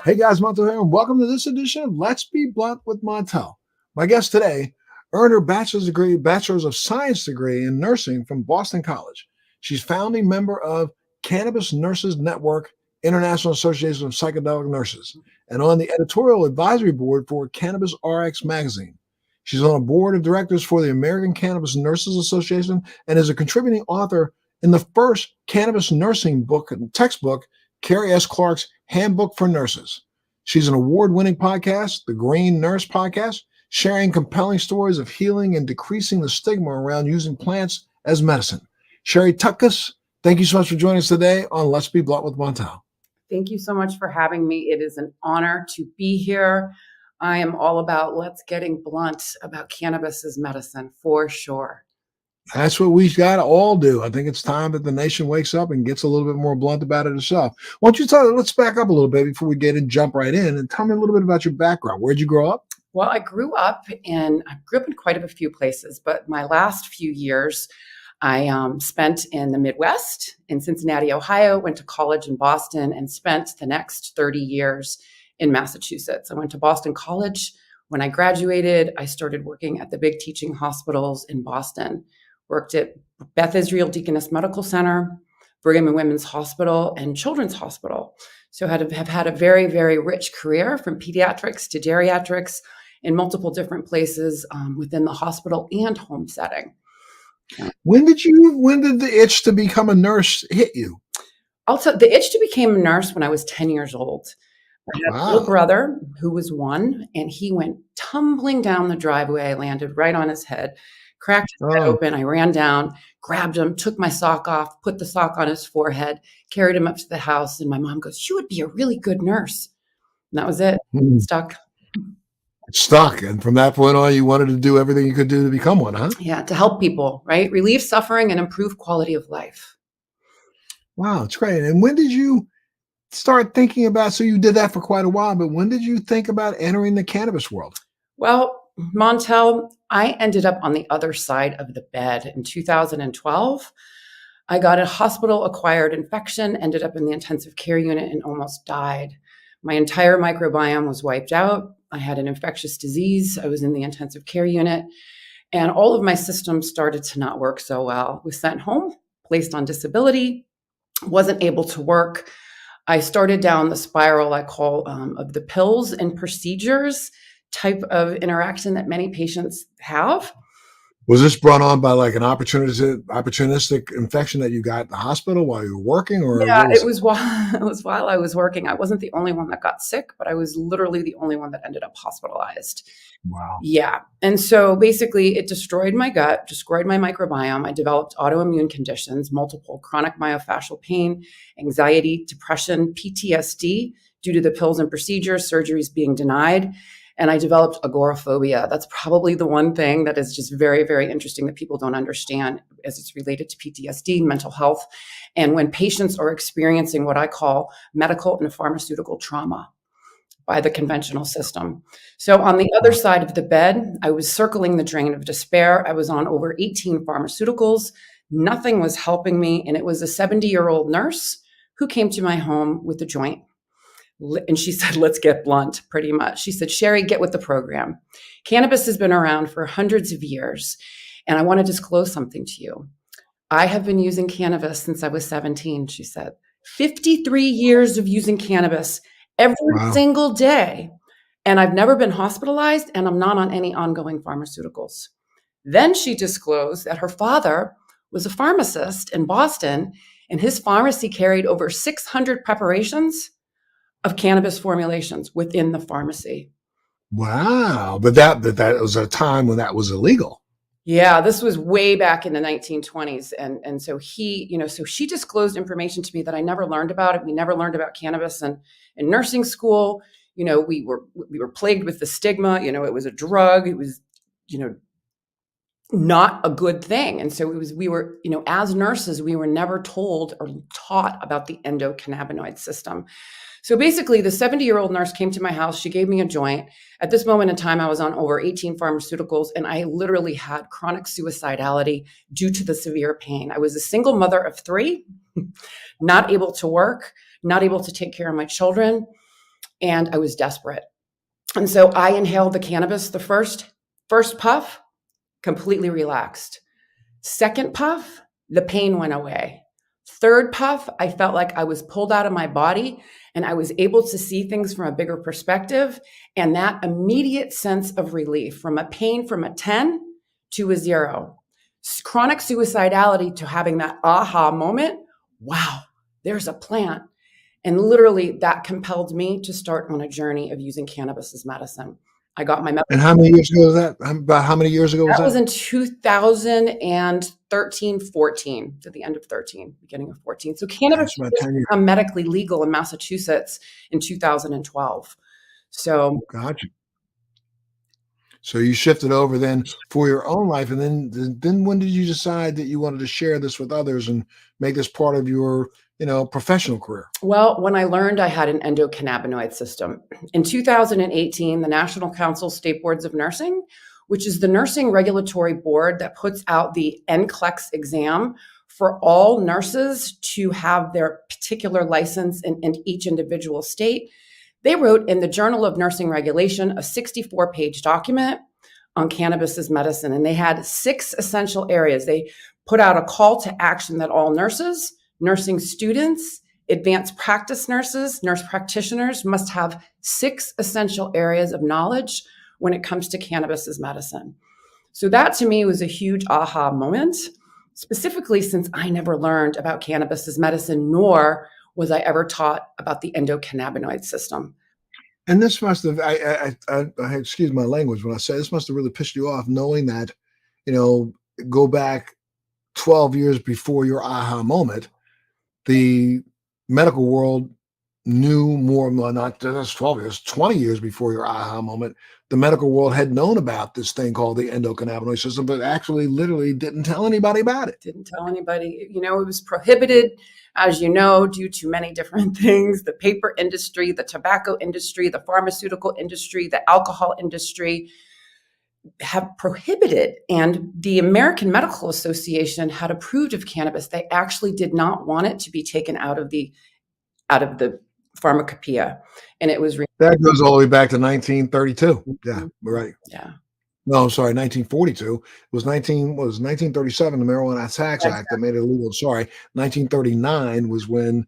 Hey guys, Montel here, and welcome to this edition of Let's Be Blunt with Montel. My guest today earned her Bachelor's of Science degree in nursing from Boston College. She's founding member of Cannabis Nurses Network, International Association of Psychedelic Nurses, and on the editorial advisory board for Cannabis RX Magazine. She's on a board of directors for the American Cannabis Nurses Association and is a contributing author in the first cannabis nursing book and textbook, Carey S. Clark's Handbook for Nurses. She's an award-winning podcast, the Green Nurse Podcast, sharing compelling stories of healing and decreasing the stigma around using plants as medicine. Sherri Tutkus, thank you so much for joining us today on Let's Be Blunt with Montel. Thank you so much for having me. It is an honor to be here. I am all about let's getting blunt about cannabis as medicine, for sure. That's what we've got to all do. I think it's time that the nation wakes up and gets a little bit more blunt about it itself. Why don't you let's back up a little bit before we jump right in and tell me a little bit about your background. Where'd you grow up? Well, I grew up in quite a few places, but my last few years I spent in the Midwest, in Cincinnati, Ohio, went to college in Boston, and spent the next 30 years in Massachusetts. I went to Boston College. When I graduated, I started working at the big teaching hospitals in Boston. Worked at Beth Israel Deaconess Medical Center, Brigham and Women's Hospital, and Children's Hospital. So have had a very, very rich career from pediatrics to geriatrics in multiple different places within the hospital and home setting. When did the itch to become a nurse hit you? The itch to become a nurse when I was 10 years old. I had a little brother who was 1, and he went tumbling down the driveway. I landed right on his head. Cracked his head open. I ran down, grabbed him, took my sock off, put the sock on his forehead, carried him up to the house. And my mom goes, "You would be a really good nurse." And that was it. Stuck. And from that point on, you wanted to do everything you could do to become one, huh? Yeah, to help people, right? Relieve suffering and improve quality of life. Wow, it's great. And when did you start thinking about, so you did that for quite a while, but when did you think about entering the cannabis world? Well, Montel, I ended up on the other side of the bed in 2012. I got a hospital-acquired infection, ended up in the intensive care unit, and almost died. My entire microbiome was wiped out. I had an infectious disease. I was in the intensive care unit, and all of my systems started to not work so well. Was sent home, placed on disability, wasn't able to work. I started down the spiral I call of the pills and procedures type of interaction that many patients have. Was this brought on by like an opportunistic infection that you got at the hospital while you were working? Or yeah, it was while I was working. I wasn't the only one that got sick, but I was literally the only one that ended up hospitalized. Wow. Yeah. And so basically it destroyed my gut, destroyed my microbiome. I developed autoimmune conditions, multiple chronic myofascial pain, anxiety, depression, PTSD due to the pills and procedures, surgeries being denied. And I developed agoraphobia. That's probably the one thing that is just very, very interesting that people don't understand as it's related to PTSD, mental health, and when patients are experiencing what I call medical and pharmaceutical trauma by the conventional system. So on the other side of the bed, I was circling the drain of despair. I was on over 18 pharmaceuticals. Nothing was helping me. And it was a 70-year-old nurse who came to my home with a joint. And she said, "Let's get blunt," pretty much. She said, "Sherri, get with the program. Cannabis has been around for hundreds of years. And I want to disclose something to you. I have been using cannabis since I was 17, she said. 53 years of using cannabis every single day. And I've never been hospitalized, and I'm not on any ongoing pharmaceuticals." Then she disclosed that her father was a pharmacist in Boston, and his pharmacy carried over 600 preparations of cannabis formulations within the pharmacy. Wow. But that was a time when that was illegal. Yeah, this was way back in the 1920s. And so so she disclosed information to me that I never learned about it. We never learned about cannabis in nursing school. We were plagued with the stigma. It was a drug. It was, not a good thing. And so we were, as nurses, we were never told or taught about the endocannabinoid system. So basically, the 70-year-old nurse came to my house. She gave me a joint. At this moment in time, I was on over 18 pharmaceuticals, and I literally had chronic suicidality due to the severe pain. I was a single mother of 3, not able to work, not able to take care of my children, and I was desperate. And so I inhaled the cannabis. The first puff, completely relaxed. Second puff, the pain went away. Third puff, I felt like I was pulled out of my body and I was able to see things from a bigger perspective. And that immediate sense of relief from a pain from a 10 to a 0. Chronic suicidality to having that aha moment. Wow, there's a plant. And literally that compelled me to start on a journey of using cannabis as medicine. I got my medical. And how many years ago was that? About how many years ago was that? That was in 2013, 14, to the end of 13, beginning of 14. So cannabis became medically legal in Massachusetts in 2012. So gotcha. So you shifted over then for your own life, and then when did you decide that you wanted to share this with others and make this part of your professional career? Well, when I learned I had an endocannabinoid system. In 2018, the National Council State Boards of Nursing, which is the nursing regulatory board that puts out the NCLEX exam for all nurses to have their particular license in each individual state, they wrote in the Journal of Nursing Regulation a 64-page document on cannabis as medicine, and they had 6 essential areas. They put out a call to action that all nurses, nursing students, advanced practice nurses, nurse practitioners must have 6 essential areas of knowledge when it comes to cannabis as medicine. So that to me was a huge aha moment, specifically since I never learned about cannabis as medicine, nor was I ever taught about the endocannabinoid system. And this must have, I excuse my language when I say this, must have really pissed you off knowing that, go back 12 years before your aha moment, the medical world knew more, not just 12 years, 20 years before your aha moment, the medical world had known about this thing called the endocannabinoid system, but actually literally didn't tell anybody about it. Didn't tell anybody. It was prohibited, as you know, due to many different things: the paper industry, the tobacco industry, the pharmaceutical industry, the alcohol industry have prohibited. And the American Medical Association had approved of cannabis. They actually did not want it to be taken out of the pharmacopoeia. And it was that goes all the way back to 1932. Mm-hmm. Yeah, right. Yeah. No, I'm sorry, 1942. It was 1937, the Marijuana Tax Act that made it illegal. Sorry, 1939 was when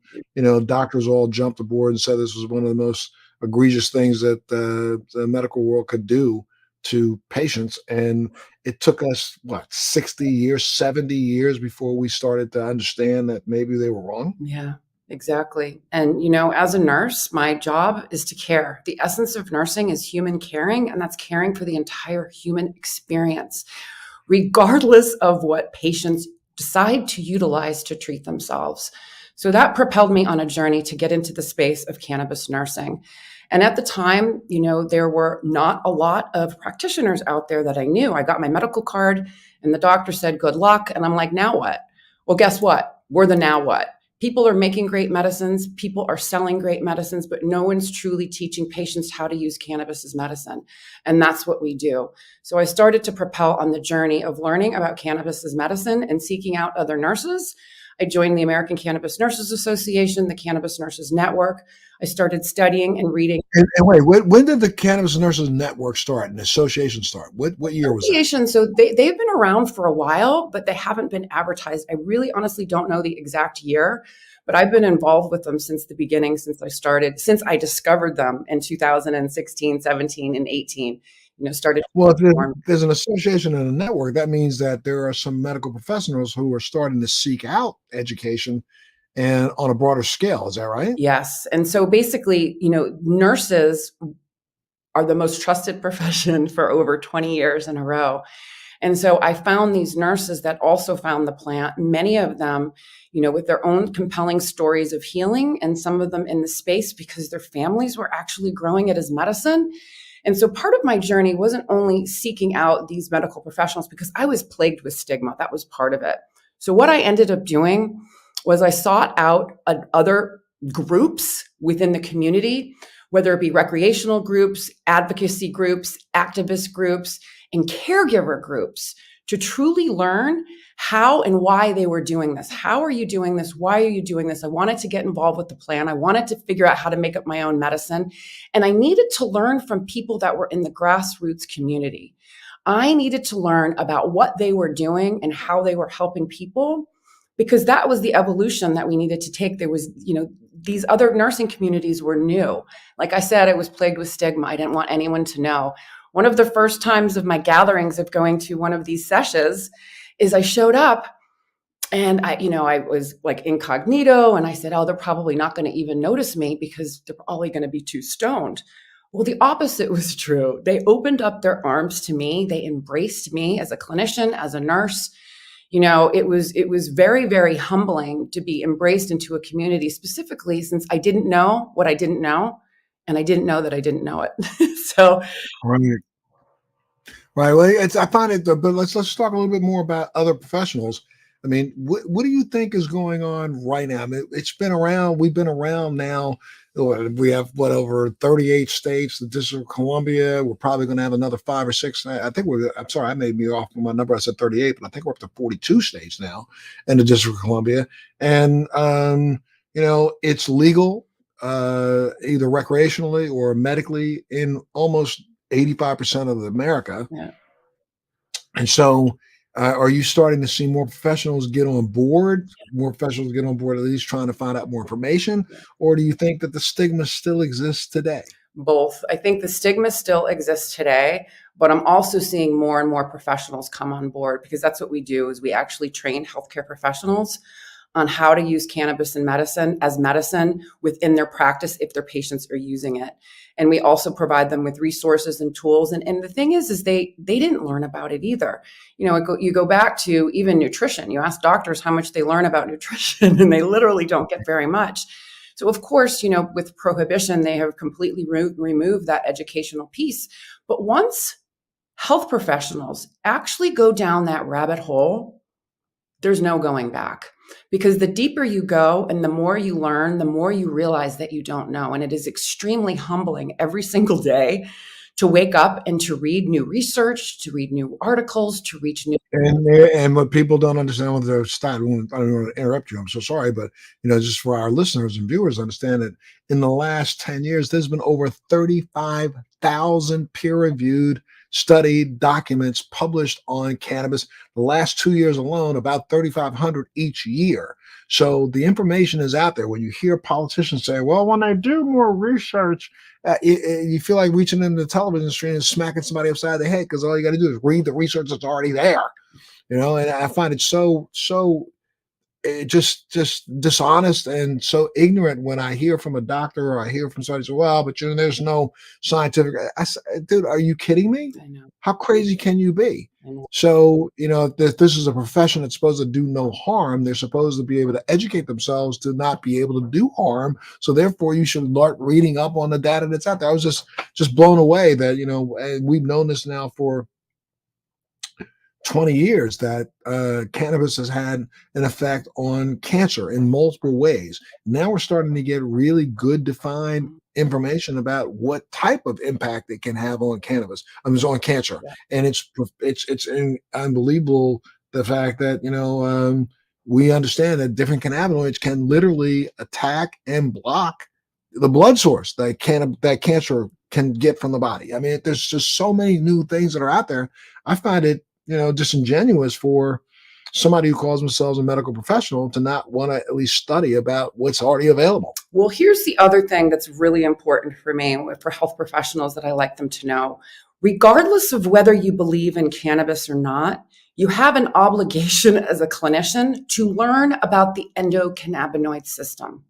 doctors all jumped aboard and said this was one of the most egregious things that the medical world could do to patients. And it took us 60 years, 70 years before we started to understand that maybe they were wrong. Yeah. Exactly. And, as a nurse, my job is to care. The essence of nursing is human caring, and that's caring for the entire human experience, regardless of what patients decide to utilize to treat themselves. So that propelled me on a journey to get into the space of cannabis nursing. And at the time, there were not a lot of practitioners out there that I knew. I got my medical card and the doctor said, good luck. And I'm like, now what? Well, guess what? We're the now what? People are making great medicines. People are selling great medicines, but no one's truly teaching patients how to use cannabis as medicine. And that's what we do. So I started to propel on the journey of learning about cannabis as medicine and seeking out other nurses. I joined the American Cannabis Nurses Association, the Cannabis Nurses Network. I started studying and reading. And wait, when did the Cannabis Nurses Network start and the association start? What year was that? So they've been around for a while, but they haven't been advertised. I really honestly don't know the exact year, but I've been involved with them since the beginning, since I discovered them in 2016, 17, and 18. Started. Well, if there's an association and a network, that means that there are some medical professionals who are starting to seek out education and on a broader scale. Is that right? Yes. And so basically, nurses are the most trusted profession for over 20 years in a row. And so I found these nurses that also found the plant, many of them, with their own compelling stories of healing, and some of them in the space because their families were actually growing it as medicine. And so part of my journey wasn't only seeking out these medical professionals because I was plagued with stigma. That was part of it. So what I ended up doing was I sought out other groups within the community, whether it be recreational groups, advocacy groups, activist groups, and caregiver groups, to truly learn how and why they were doing this. How are you doing this? Why are you doing this? I wanted to get involved with the plan. I wanted to figure out how to make up my own medicine. And I needed to learn from people that were in the grassroots community. I needed to learn about what they were doing and how they were helping people, because that was the evolution that we needed to take. There was, these other nursing communities were new. Like I said, I was plagued with stigma. I didn't want anyone to know. One of the first times of my gatherings of going to one of these sessions is I showed up and I was like incognito, and I said, oh, they're probably not going to even notice me because they're probably going to be too stoned. Well, the opposite was true. They opened up their arms to me. They embraced me as a clinician, as a nurse. It was very, very humbling to be embraced into a community, specifically since I didn't know what I didn't know, and I didn't know that I didn't know it. So, Right. Right. Well, I find it, but let's talk a little bit more about other professionals. I mean, what do you think is going on right now? I mean, it's been around. We've been around now. We have over 38 states. The District of Columbia. We're probably going to have another 5 or 6. I think I'm sorry, I made me off my number. I said 38, but I think we're up to 42 states now in the District of Columbia, and it's legal either recreationally or medically in almost 85% of America. yeah. And so, are you starting to see more professionals get on board? More professionals get on board, at least trying to find out more information, Yeah. or do you think that the stigma still exists today? Both. I think the stigma still exists today, but I'm also seeing more and more professionals come on board, because that's what we do. Is we actually train healthcare professionals on how to use cannabis and medicine as medicine within their practice if their patients are using it. And we also provide them with resources and tools. And the thing is they didn't learn about it either. You go back to even nutrition. You ask doctors how much they learn about nutrition, and they literally don't get very much. So of course, with prohibition, they have completely removed that educational piece. But once health professionals actually go down that rabbit hole, there's no going back. Because the deeper you go and the more you learn, the more you realize that you don't know. And it is extremely humbling every single day to wake up and to read new research, to read new articles, to reach new. And what people don't understand with their style, I don't want to interrupt you. I'm so sorry, but just for our listeners and viewers, understand that in the last 10 years, there's been over 35,000 peer-reviewed studied documents published on cannabis. The last 2 years alone, about 3,500 each year. So the information is out there. When you hear politicians say, well, when they do more research, you feel like reaching into the television screen and smacking somebody upside the head, because all you got to do is read the research that's already there. And I find it so just dishonest and so ignorant when I hear from a doctor, or I hear from somebody say, well, but there's no scientific. I say, dude, are you kidding me? I know. How crazy can you be? I know. So, if this is a profession that's supposed to do no harm, they're supposed to be able to educate themselves to not be able to do harm. So therefore you should start reading up on the data that's out there. I was just blown away that, and we've known this now for 20 years, that cannabis has had an effect on cancer in multiple ways. Now we're starting to get really good defined information about what type of impact it can have on cannabis. On cancer. Yeah. And it's unbelievable, the fact that we understand that different cannabinoids can literally attack and block the blood source that cancer can get from the body. I mean, there's just so many new things that are out there. I find it disingenuous for somebody who calls themselves a medical professional to not want to at least study about what's already available. Well, here's the other thing that's really important for me, for health professionals, that I like them to know. Regardless of whether you believe in cannabis or not, you have an obligation as a clinician to learn about the endocannabinoid system,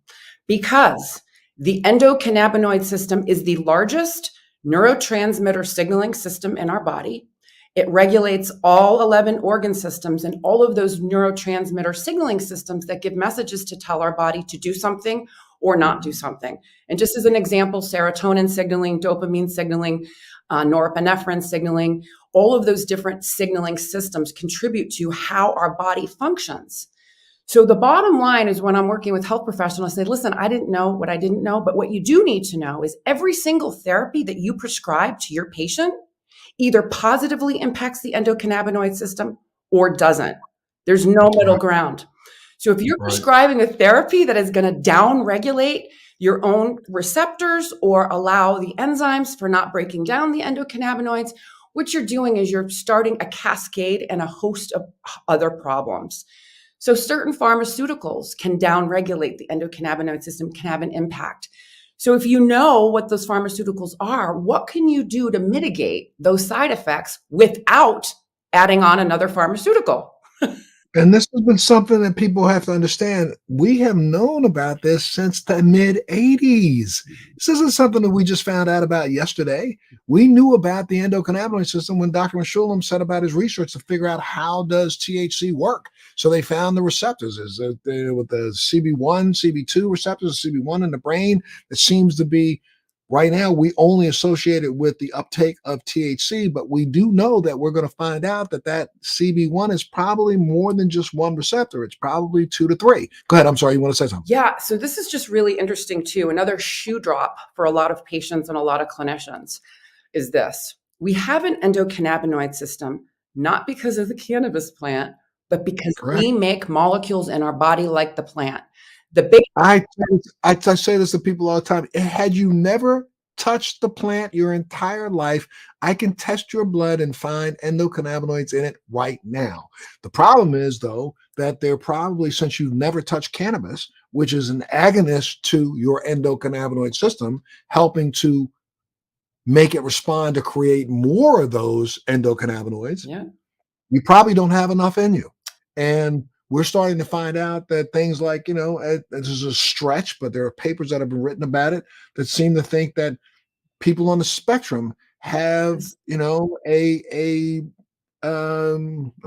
because the endocannabinoid system is the largest neurotransmitter signaling system in our body. It regulates all 11 organ systems and all of those neurotransmitter signaling systems that give messages to tell our body to do something or not do something. And just as an example, serotonin signaling, dopamine signaling, norepinephrine signaling, all of those different signaling systems contribute to how our body functions. So the bottom line is when I'm working with health professionals, I say, listen, I didn't know what I didn't know, but what you do need to know is every single therapy that you prescribe to your patient either positively impacts the endocannabinoid system or doesn't. There's no middle ground. So if you're prescribing a therapy that is going to down-regulate your own receptors or allow the enzymes for not breaking down the endocannabinoids, what you're doing is you're starting a cascade and a host of other problems. So certain pharmaceuticals can downregulate the endocannabinoid system, can have an impact. So if you know what those pharmaceuticals are, what can you do to mitigate those side effects without adding on another pharmaceutical? And this has been something that people have to understand. We have known about this since the mid-'80s. This isn't something that we just found out about yesterday. We knew about the endocannabinoid system when Dr. Mechoulam set about his research to figure out how does THC work. So they found the receptors with the CB1, CB2 receptors, CB1 in the brain. It seems to be right now, we only associate it with the uptake of THC, but we do know that we're going to find out that CB1 is probably more than just one receptor. It's probably 2 to 3. Go ahead. I'm sorry. You want to say something? Yeah. So this is just really interesting too. Another shoe drop for a lot of patients and a lot of clinicians is this. We have an endocannabinoid system, not because of the cannabis plant, but because we make molecules in our body like the plant. I say this to people all the time. Had you never touched the plant your entire life, I can test your blood and find endocannabinoids in it right now. The problem is, though, that they're probably, since you've never touched cannabis, which is an agonist to your endocannabinoid system, helping to make it respond to create more of those endocannabinoids, you probably don't have enough in you. And we're starting to find out that things like, this is a stretch, but there are papers that have been written about it that seem to think that people on the spectrum have, I'm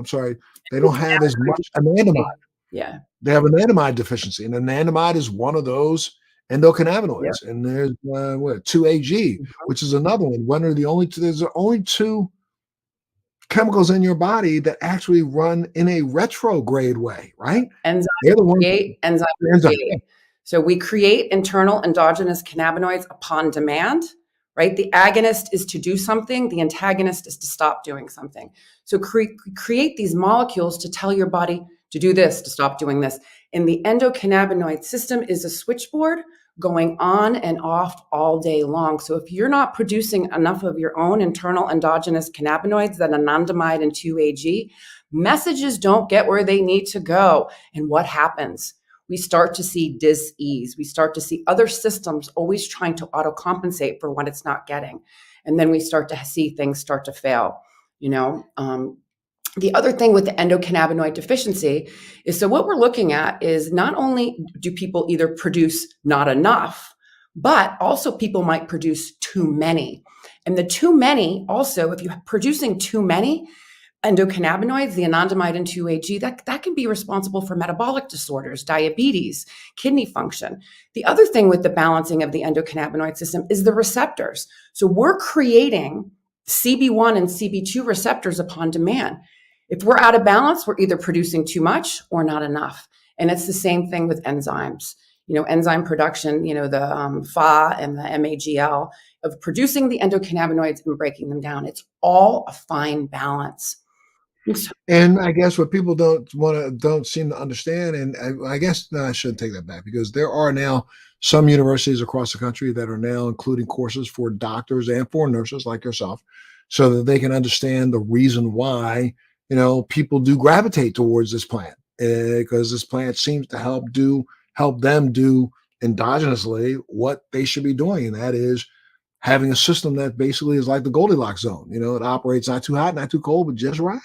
sorry, they don't have as much anandamide. Yeah. They have an anandamide deficiency, and anandamide is one of those endocannabinoids. Yeah. And there's 2-AG, which is another one. One are the only two, there's only two chemicals in your body that actually run in a retrograde way, right? Enzymes create, enzymes create. So we create internal endogenous cannabinoids upon demand, right? The agonist is to do something. The antagonist is to stop doing something. So create these molecules to tell your body to do this, to stop doing this. And the endocannabinoid system is a switchboard going on and off all day long. So if you're not producing enough of your own internal endogenous cannabinoids, that anandamide and 2-AG, messages don't get where they need to go. And what happens? We start to see dis-ease. We start to see other systems always trying to auto-compensate for what it's not getting. And then we start to see things start to fail. The other thing with the endocannabinoid deficiency is, so what we're looking at is not only do people either produce not enough, but also people might produce too many. And the too many also, if you're producing too many endocannabinoids, the anandamide and 2-AG, that can be responsible for metabolic disorders, diabetes, kidney function. The other thing with the balancing of the endocannabinoid system is the receptors. So we're creating CB1 and CB2 receptors upon demand. If we're out of balance, we're either producing too much or not enough. And it's the same thing with enzymes. Enzyme production, the Fa and the MAGL of producing the endocannabinoids and breaking them down. It's all a fine balance. And I guess what people don't seem to understand, and I guess I shouldn't take that back, because there are now some universities across the country that are now including courses for doctors and for nurses like yourself, so that they can understand the reason why people do gravitate towards this plant, because this plant seems to help them do endogenously what they should be doing, and that is having a system that basically is like the Goldilocks zone. It operates not too hot, not too cold, but just right.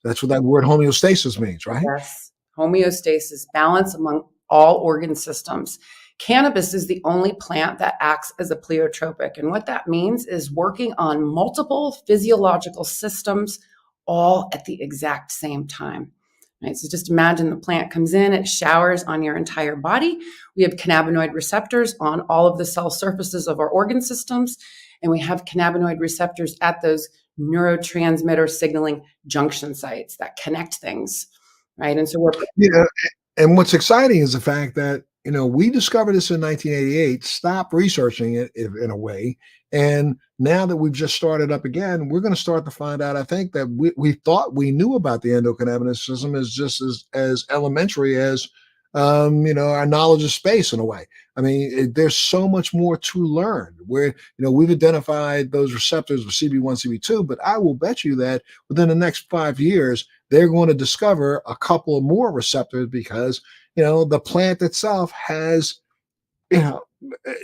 That's what that word homeostasis means, right? Yes. Homeostasis, balance among all organ systems. Cannabis is the only plant that acts as a pleiotropic. And what that means is working on multiple physiological systems all at the exact same time. Right? So just imagine the plant comes in, it showers on your entire body. We have cannabinoid receptors on all of the cell surfaces of our organ systems, and we have cannabinoid receptors at those neurotransmitter signaling junction sites that connect things, right? And so And what's exciting is the fact that, we discovered this in 1988, stopped researching it in a way. And now that we've just started up again, we're going to start to find out, I think, that we thought we knew about the endocannabinoid system is just as elementary as, our knowledge of space in a way. I mean, there's so much more to learn where, we've identified those receptors with CB1, CB2, but I will bet you that within the next 5 years, they're going to discover a couple of more receptors because, the plant itself has, you know,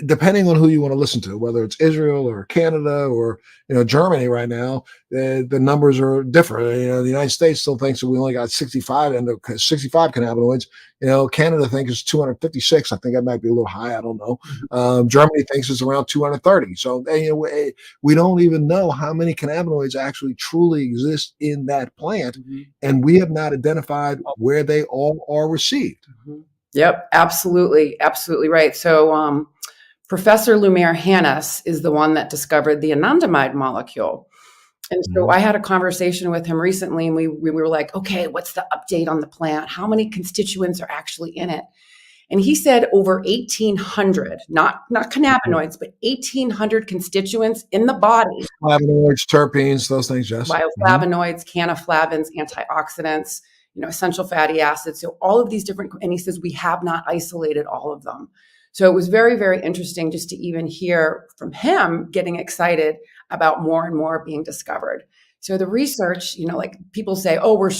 depending on who you want to listen to, whether it's Israel or Canada or Germany right now, the numbers are different. The United States still thinks that we only got 65 cannabinoids. Canada thinks it's 256. I think that might be a little high. I don't know. Germany thinks it's around 230. So we don't even know how many cannabinoids actually truly exist in that plant, and we have not identified where they all are received. Yep, absolutely, absolutely right. So Professor Lumiere Hannes is the one that discovered the anandamide molecule. And so I had a conversation with him recently, and we were like, okay, what's the update on the plant? How many constituents are actually in it? And he said over 1,800, not cannabinoids, but 1,800 constituents in the body. Flavonoids, terpenes, those things, yes. Bioflavonoids, cannaflavins, antioxidants, essential fatty acids. So all of these different, and he says we have not isolated all of them. So it was very, very interesting just to even hear from him getting excited about more and more being discovered. So the research, like people say, oh, we're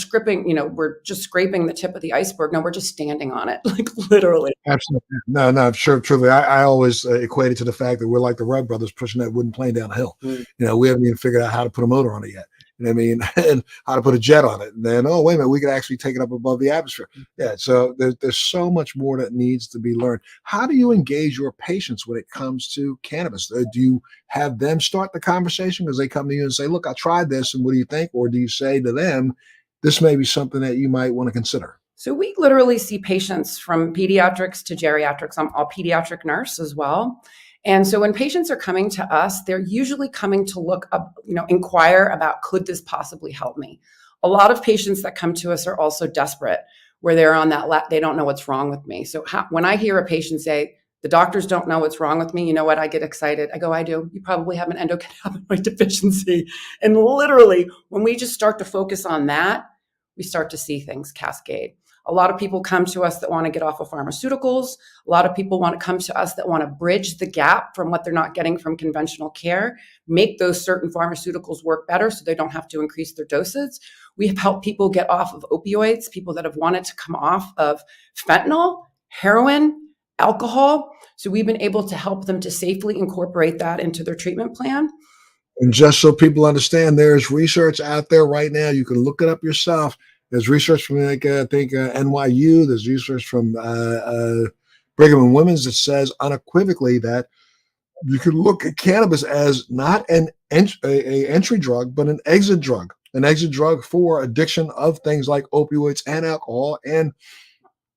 we're just scraping the tip of the iceberg. No, we're just standing on it, like literally. Absolutely. No, sure, truly. I always equate it to the fact that we're like the Wright brothers pushing that wooden plane down a hill. We haven't even figured out how to put a motor on it yet. And how to put a jet on it. And then, oh, wait a minute, we could actually take it up above the atmosphere. Yeah. So there's so much more that needs to be learned. How do you engage your patients when it comes to cannabis? Do you have them start the conversation because they come to you and say, look, I tried this, and what do you think? Or do you say to them, this may be something that you might want to consider? So we literally see patients from pediatrics to geriatrics. I'm a pediatric nurse as well. And so when patients are coming to us, they're usually coming to look up, inquire about, could this possibly help me? A lot of patients that come to us are also desperate, where they're on that, they don't know what's wrong with me. So when I hear a patient say, the doctors don't know what's wrong with me, you know what? I get excited. I go, I do. You probably have an endocannabinoid deficiency. And literally, when we just start to focus on that, we start to see things cascade. A lot of people come to us that want to get off of pharmaceuticals. A lot of people want to come to us that want to bridge the gap from what they're not getting from conventional care, make those certain pharmaceuticals work better so they don't have to increase their doses. We have helped people get off of opioids, people that have wanted to come off of fentanyl, heroin, alcohol. So we've been able to help them to safely incorporate that into their treatment plan. And just so people understand, there's research out there right now. You can look it up yourself. There's research from, I think, NYU. There's research from Brigham and Women's that says unequivocally that you can look at cannabis as not an entry drug, but an exit drug for addiction of things like opioids and alcohol. And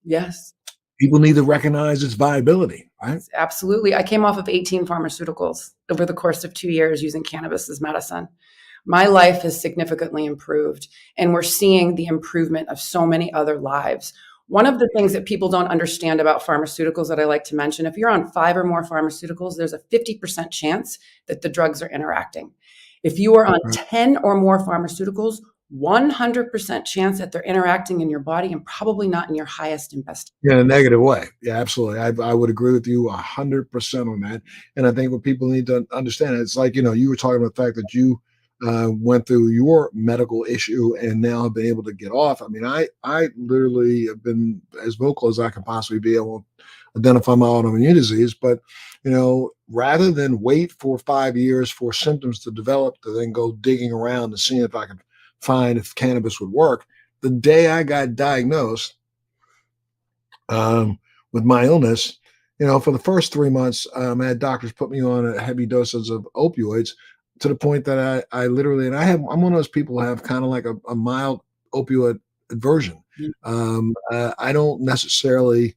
yes, people need to recognize its viability, right? Absolutely. I came off of 18 pharmaceuticals over the course of 2 years using cannabis as medicine. My life has significantly improved, and we're seeing the improvement of so many other lives. One of the things that people don't understand about pharmaceuticals that I like to mention, if you're on 5 or more pharmaceuticals, there's a 50% chance that the drugs are interacting. If you are on 10 or more pharmaceuticals, 100% chance that they're interacting in your body and probably not in your highest and best. In a negative way. Yeah, absolutely. I would agree with you 100% on that. And I think what people need to understand, it's like, you were talking about the fact that you went through your medical issue and now have been able to get off. I mean, I literally have been as vocal as I can possibly be able to identify my autoimmune disease. But, rather than wait for 5 years for symptoms to develop to then go digging around to see if I could find if cannabis would work, the day I got diagnosed with my illness, for the first 3 months, I had doctors put me on heavy doses of opioids, to the point that I literally, and I'm one of those people who have kind of like a mild opioid aversion. I don't necessarily,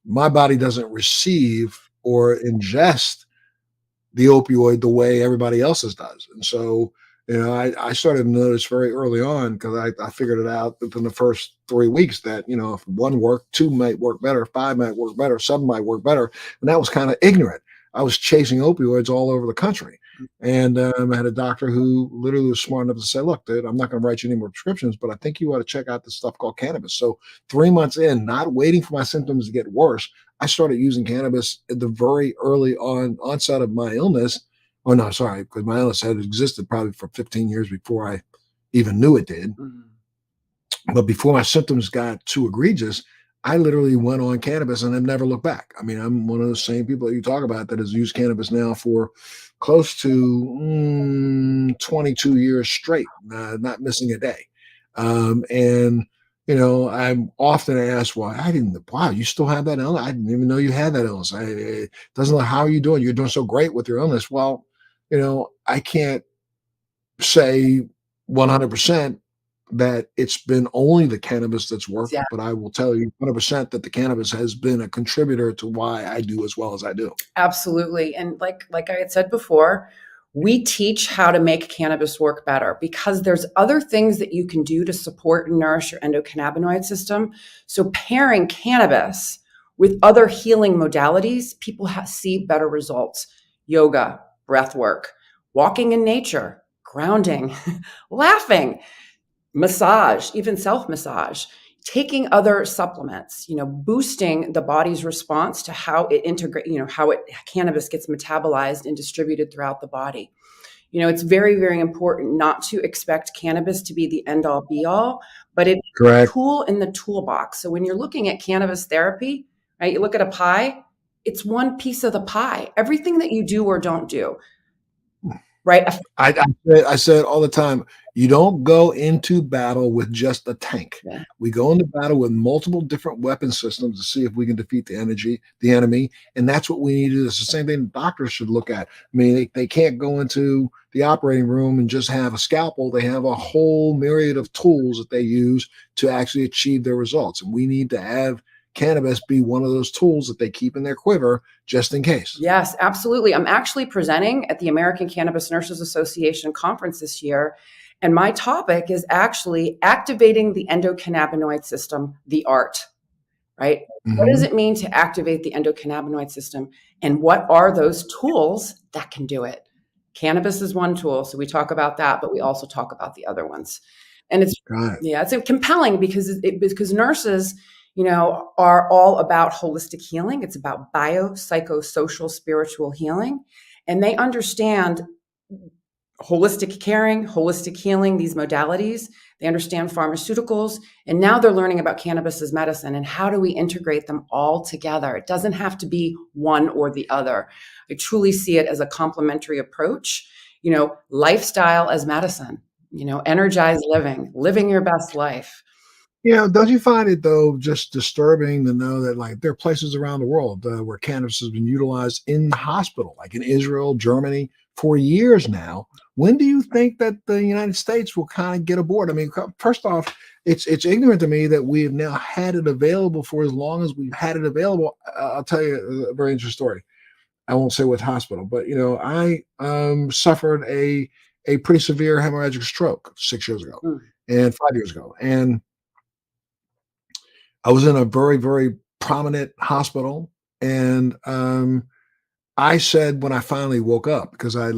my body doesn't receive or ingest the opioid the way everybody else's does. And so, I started to notice very early on because I figured it out within the first 3 weeks that, if one worked, two might work better, five might work better, seven might work better. And that was kind of ignorant. I was chasing opioids all over the country. And I had a doctor who literally was smart enough to say, look, dude, I'm not going to write you any more prescriptions, but I think you ought to check out this stuff called cannabis. So 3 months in, not waiting for my symptoms to get worse, I started using cannabis at the very early onset of my illness. Oh, no, sorry, because my illness had existed probably for 15 years before I even knew it did. Mhm. But before my symptoms got too egregious, I literally went on cannabis and have never looked back. I mean, I'm one of those same people that you talk about that has used cannabis now for close to 22 years straight, not missing a day. And I'm often asked why I didn't. Wow, you still have that illness? I didn't even know you had that illness. It doesn't. How are you doing? You're doing so great with your illness. Well, I can't say 100% that it's been only the cannabis that's worked, Yeah, but I will tell you 100% that the cannabis has been a contributor to why I do as well as I do. absolutely. And like I had said before, we teach how to make cannabis work better because there's other things that you can do to support and nourish your endocannabinoid system. So pairing cannabis with other healing modalities, people see better results. Yoga, breath work, walking in nature, grounding, laughing, massage, even self massage, taking other supplements, boosting the body's response to how it integrate, how cannabis gets metabolized and distributed throughout the body. It's very, very important not to expect cannabis to be the end all be all, but it's a Correct. tool in the toolbox. So when you're looking at cannabis therapy, right, you look at a pie, it's one piece of the pie. Everything that you do or don't do, right? I said all the time, you don't go into battle with just a tank. Yeah. We go into battle with multiple different weapon systems to see if we can defeat the enemy, and that's what we need to do. It's the same thing doctors should look at. I mean, they can't go into the operating room and just have a scalpel. They have a whole myriad of tools that they use to actually achieve their results, and we need to have cannabis be one of those tools that they keep in their quiver just in case. Yes, absolutely. I'm actually presenting at the American Cannabis Nurses Association conference this year. And my topic is actually activating the endocannabinoid system, the art, right? What does Mhm. it mean to activate the endocannabinoid system? And what are those tools that can do it? Cannabis is one tool. So we talk about that, but we also talk about the other ones. And Got it. it's compelling because nurses, are all about holistic healing. It's about biopsychosocial spiritual healing. And they understand holistic caring, holistic healing, these modalities. They understand pharmaceuticals. And now they're learning about cannabis as medicine and how do we integrate them all together? It doesn't have to be one or the other. I truly see it as a complementary approach, lifestyle as medicine, energized living your best life. Don't you find it though just disturbing to know that like there are places around the world where cannabis has been utilized in the hospital, like in Israel, Germany, for years now? When do you think that the United States will kind of get aboard? I mean, first off, it's ignorant to me that we have now had it available for as long as we've had it available. I'll tell you a very interesting story. I won't say what hospital, but I suffered a pretty severe hemorrhagic stroke 6 years ago Mm. and 5 years ago, and I was in a very, very prominent hospital, and I said when I finally woke up, because I had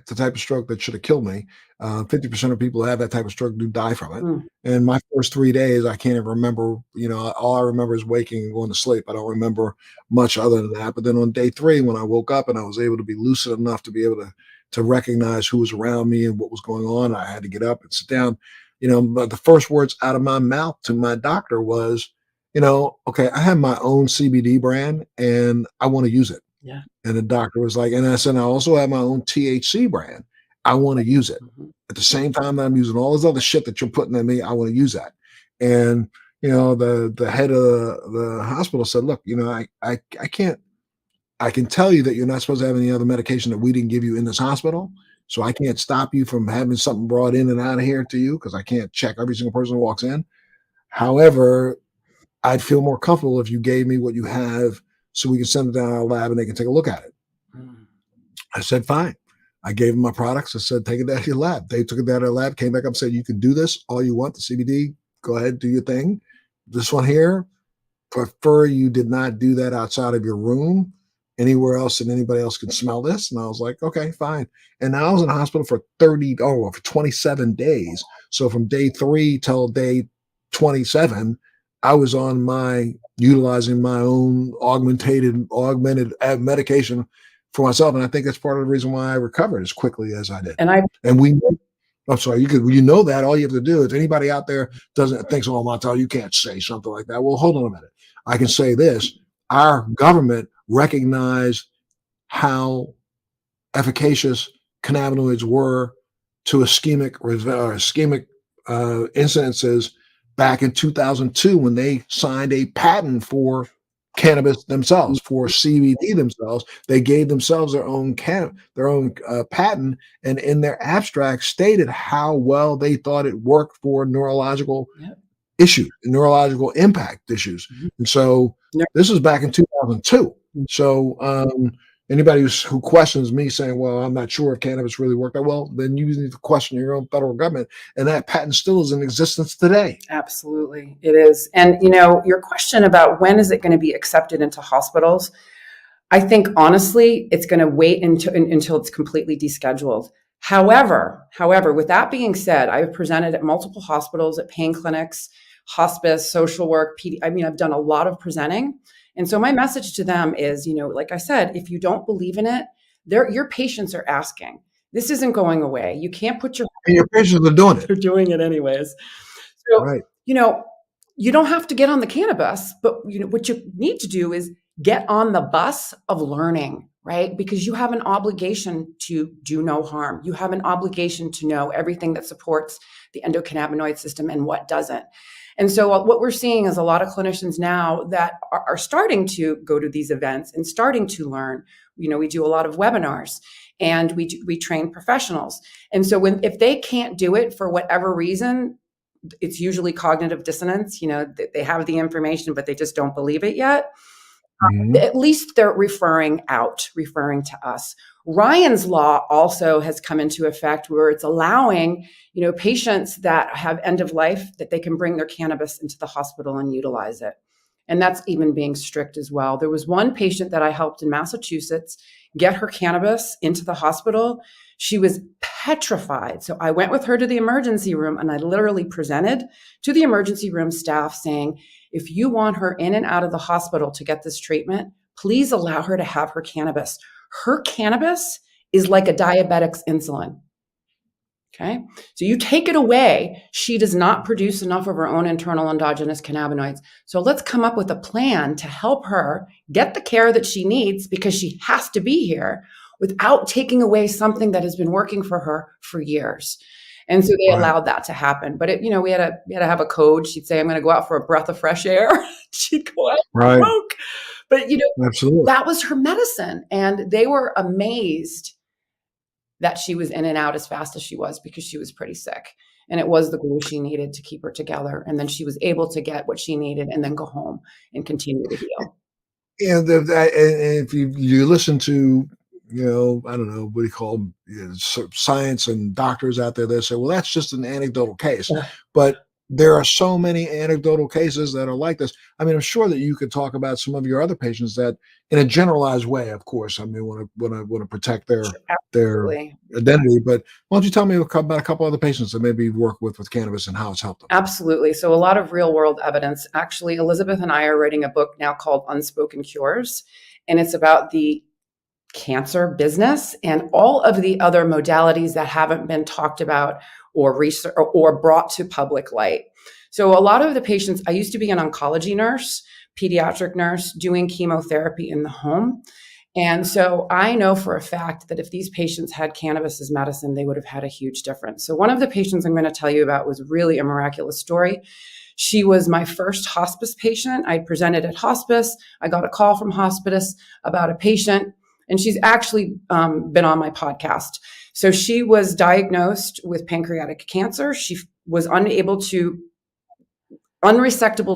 the type of stroke that should have killed me. 50% of people who have that type of stroke do die from it. Mm. And my first 3 days, I can't even remember. All I remember is waking and going to sleep. I don't remember much other than that. But then on day three, when I woke up and I was able to be lucid enough to be able to recognize who was around me and what was going on, I had to get up and sit down. But the first words out of my mouth to my doctor was, okay, I have my own CBD brand and I want to use it. Yeah. And the doctor was like, and I said, I also have my own THC brand. I want to use it. Mhm. At the same time that I'm using all this other shit that you're putting in me, I want to use that. And the head of the hospital said, look, I can't. I can tell you that you're not supposed to have any other medication that we didn't give you in this hospital. So I can't stop you from having something brought in and out of here to you because I can't check every single person who walks in. However, I'd feel more comfortable if you gave me what you have so we can send it down to our lab and they can take a look at it. Mm. I said, fine. I gave them my products. I said, take it down to your lab. They took it down to their lab, came back up and said, you can do this all you want, the CBD, go ahead, do your thing. This one here, prefer you did not do that outside of your room anywhere else than anybody else could smell this. And I was like, okay, fine. And I was in the hospital for 27 days. So from day 3 till day 27, I was on utilizing my own augmented medication for myself. And I think that's part of the reason why I recovered as quickly as I did. And I'm sorry, you know that. All you have to do is anybody out there thinks, oh, Montel, you can't say something like that. Well, hold on a minute. I can say this. Our government recognized how efficacious cannabinoids were to ischemic incidences back in 2002 when they signed a patent for cannabis themselves, for CBD themselves. They gave themselves their own patent, and in their abstract stated how well they thought it worked for neurological issues, neurological impact issues. And so this was back in 2002. So anybody who questions me saying, well, I'm not sure if cannabis really worked out well, then you need to question your own federal government. And that patent still is in existence today. Absolutely. It is. And, your question about when is it going to be accepted into hospitals, I think, honestly, it's going to wait until it's completely descheduled. However, with that being said, I've presented at multiple hospitals, at pain clinics, hospice, social work, I've done a lot of presenting. And so my message to them is, like I said, if you don't believe in it, your patients are asking. This isn't going away. You can't put and your patients are doing it. They're doing it anyways. So, right. You don't have to get on the cannabis, but what you need to do is get on the bus of learning, right? Because you have an obligation to do no harm. You have an obligation to know everything that supports the endocannabinoid system and what doesn't. And so what we're seeing is a lot of clinicians now that are starting to go to these events and starting to learn. We do a lot of webinars and we train professionals. And so if they can't do it for whatever reason, it's usually cognitive dissonance. They have the information, but they just don't believe it yet. At least they're referring to us. Ryan's law also has come into effect where it's allowing, patients that have end of life that they can bring their cannabis into the hospital and utilize it. And that's even being strict as well. There was one patient that I helped in Massachusetts get her cannabis into the hospital. She was petrified. So I went with her to the emergency room and I literally presented to the emergency room staff saying, if you want her in and out of the hospital to get this treatment, please allow her to have her cannabis. Her cannabis is like a diabetic's insulin. Okay. So you take it away, she does not produce enough of her own internal endogenous cannabinoids. So let's come up with a plan to help her get the care that she needs because she has to be here without taking away something that has been working for her for years. And so they allowed that to happen. But we had to have a code. She'd say, I'm going to go out for a breath of fresh air. She'd go out and smoke. But absolutely, that was her medicine. And they were amazed that she was in and out as fast as she was because she was pretty sick. And it was the glue she needed to keep her together. And then she was able to get what she needed and then go home and continue to heal. And if you listen to, I don't know, what do you call them, science and doctors out there, they say, well, that's just an anecdotal case. But there are so many anecdotal cases that are like this. I'm sure that you could talk about some of your other patients that, in a generalized way, of course, want to protect their identity. But why don't you tell me about a couple other patients that maybe you work with cannabis and how it's helped them? Absolutely. So a lot of real world evidence. Actually, Elizabeth and I are writing a book now called Unspoken Cures, and it's about the cancer business and all of the other modalities that haven't been talked about or research or brought to public light. So a lot of the patients, I used to be an oncology nurse, pediatric nurse doing chemotherapy in the home. And so I know for a fact that if these patients had cannabis as medicine, they would have had a huge difference. So one of the patients I'm going to tell you about was really a miraculous story. She was my first hospice patient. I presented at hospice. I got a call from hospice about a patient, and she's actually been on my podcast. So she was diagnosed with pancreatic cancer. She was unresectable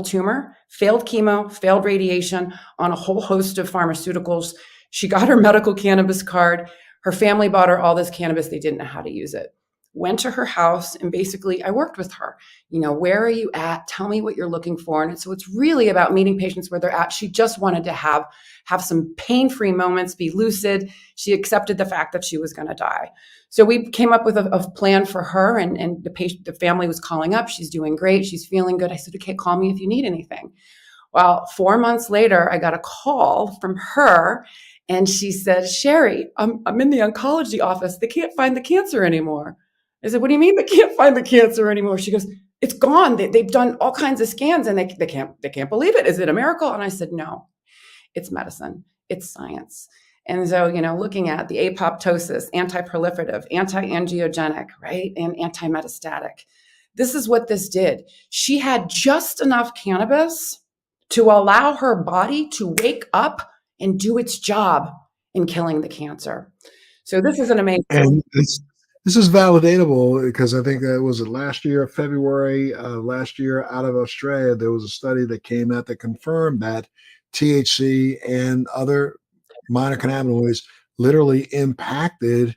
tumor, failed chemo, failed radiation, on a whole host of pharmaceuticals. She got her medical cannabis card. Her family bought her all this cannabis. They didn't know how to use it. Went to her house, and basically I worked with her. Where are you at? Tell me what you're looking for. And so it's really about meeting patients where they're at. She just wanted to have some pain-free moments, be lucid. She accepted the fact that she was going to die. So we came up with a plan for her, and the family was calling up. She's doing great. She's feeling good. I said, okay, call me if you need anything. Well, 4 months later, I got a call from her, and she said, Sherri, I'm in the oncology office. They can't find the cancer anymore. I said, what do you mean they can't find the cancer anymore? She goes, it's gone. They've done all kinds of scans, and they can't believe it. Is it a miracle? And I said, no, it's medicine. It's science. And so, looking at the apoptosis, anti-proliferative, anti-angiogenic, right, and anti-metastatic, this is what this did. She had just enough cannabis to allow her body to wake up and do its job in killing the cancer. So this is an amazing. And this is validatable because I think that was last year, February last year, out of Australia, there was a study that came out that confirmed that THC and other minor cannabinoids literally impacted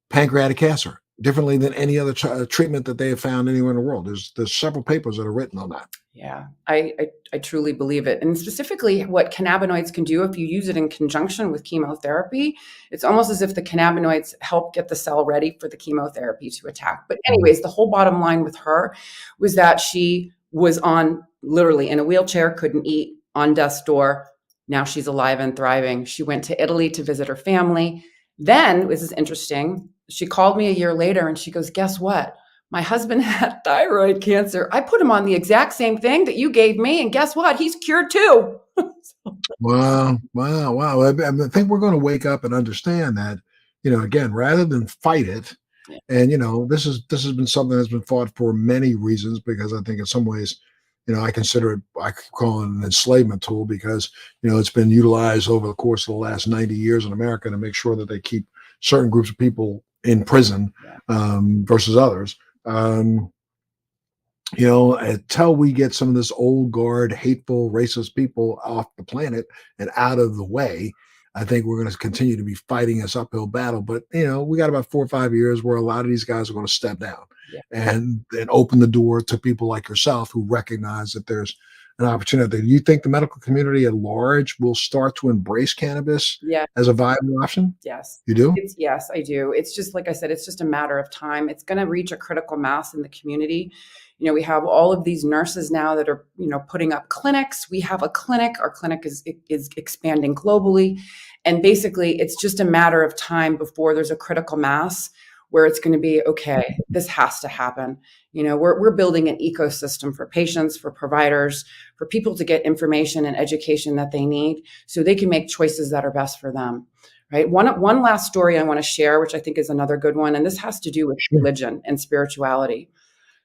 pancreatic cancer differently than any other treatment that they have found anywhere in the world. There's several papers that are written on that. Yeah, I truly believe it. And specifically what cannabinoids can do if you use it in conjunction with chemotherapy, it's almost as if the cannabinoids help get the cell ready for the chemotherapy to attack. But anyways, the whole bottom line with her was that she was on literally in a wheelchair, couldn't eat, on death's door. Now she's alive and thriving. She went to Italy to visit her family. Then, this is interesting, she called me a year later and she goes, guess what? My husband had thyroid cancer. I put him on the exact same thing that you gave me. And guess what? He's cured too. Wow. I think we're going to wake up and understand that, again, rather than fight it, and, this has been something that's been fought for many reasons, because I think in some ways, I consider it, I call it an enslavement tool, because, it's been utilized over the course of the last 90 years in America to make sure that they keep certain groups of people in prison versus others. Until we get some of this old guard, hateful, racist people off the planet and out of the way, I think we're going to continue to be fighting this uphill battle. But, we got about 4 or 5 years where a lot of these guys are going to step down and open the door to people like yourself who recognize that there's an opportunity. Do you think the medical community at large will start to embrace cannabis as a viable option? Yes. You do? Yes, I do. It's just, like I said, it's just a matter of time. It's going to reach a critical mass in the community. We have all of these nurses now that are, putting up clinics. We have a clinic. Our clinic is expanding globally. And basically, it's just a matter of time before there's a critical mass where it's going to be, okay, this has to happen. We're building an ecosystem for patients, for providers, for people to get information and education that they need so they can make choices that are best for them. Right. One last story I want to share, which I think is another good one. And this has to do with religion and spirituality.